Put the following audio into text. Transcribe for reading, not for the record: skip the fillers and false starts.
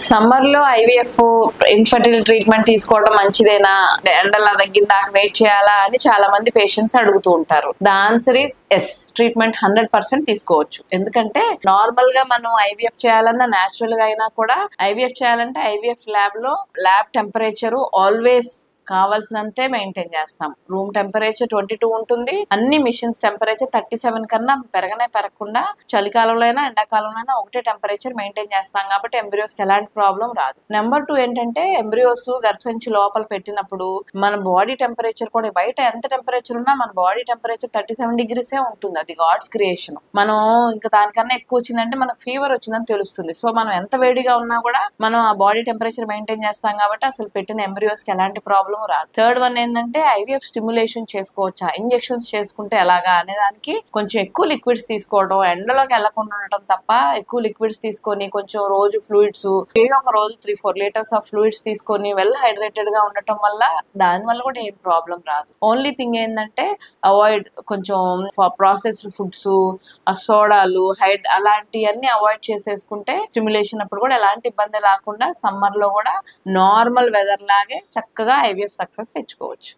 Summer లో IVF infertility treatment తీసుకోవడం మంచిదేనా, ఎండలా తగ్గిన దాకా వెయిట్ చేయాలా అని చాలా మంది పేషెంట్స్ అడుగుతూ ఉంటారు. The answer is yes. Treatment 100% తీసుకోవచ్చు. ఎందుకంటే నార్మల్ గా మనం ఐవీఎఫ్ చేయాలన్నా, న్యాచురల్ గా అయినా కూడా ఐవీఎఫ్ చేయాలంటే ఐవీఎఫ్ ల్యాబ్ టెంపరేచర్ ఆల్వేస్ కావాల్సినంతే మెయింటైన్ చేస్తాం. రూమ్ టెంపరేచర్ 22 ఉంటుంది. అన్ని మిషన్స్ టెంపరేచర్ 37 కన్నా పెరగకుండా చలికాలంలో అయినా ఎండాకాలంలో అయినా ఒకటే టెంపరేచర్ మెయింటైన్ చేస్తాం కాబట్టి ఎంబ్రియోస్ కి ఎలాంటి ప్రాబ్లం రాదు. నెంబర్ 2 ఏంటంటే ఎంబ్రియోస్ గర్భసంచి లోపల పెట్టినప్పుడు మన బాడీ టెంపరేచర్ కూడా బయట ఎంత టెంపరేచర్ ఉన్నా మన బాడీ టెంపరేచర్ 37 డిగ్రీసే ఉంటుంది. అది గాడ్స్ క్రియేషన్. మనం ఇంకా దానికన్నా ఎక్కువ వచ్చిందంటే మనకు ఫీవర్ వచ్చిందని తెలుస్తుంది. సో మనం ఎంత వేడిగా ఉన్నా కూడా మనం ఆ బాడీ టెంపరేచర్ మెయింటైన్ చేస్తాం కాబట్టి అసలు పెట్టిన ఎంబ్రియోస్ కి ఎలాంటి ప్రాబ్లం రాదు. థర్డ్ వన్ ఏంటంటే ఐవీఎఫ్ స్టిమ్యులేషన్ చేసుకోవచ్చా, ఇంజెక్షన్స్ చేసుకుంటే ఎలాగా అనే దానికి కొంచెం ఎక్కువ లిక్విడ్స్ తీసుకోవడం, ఎండలోకి వెళ్లకుండా ఉండటం తప్ప ఎక్కువ లిక్విడ్స్ తీసుకొని కొంచెం రోజు ఫ్లూయిడ్స్ ఒక రోజు 3-4 లీటర్స్ ఆఫ్ ఫ్లూయిడ్స్ తీసుకొని వెల్ హైడ్రేటెడ్ గా ఉండటం వల్ల దాని వల్ల కూడా ఏం ప్రాబ్లం రాదు. ఓన్లీ థింగ్ ఏంటంటే అవాయిడ్ కొంచెం ప్రాసెస్డ్ ఫుడ్స్, సోడాలు, అలాంటివన్నీ అవాయిడ్ చేసేసుకుంటే స్టిమ్యులేషన్ అప్పుడు కూడా ఎలాంటి ఇబ్బంది లేకుండా సమ్మర్ లో కూడా నార్మల్ వెదర్ లాగే చక్కగా ఐవీఎఫ్ సక్సెస్ తెచ్చుకోవచ్చు.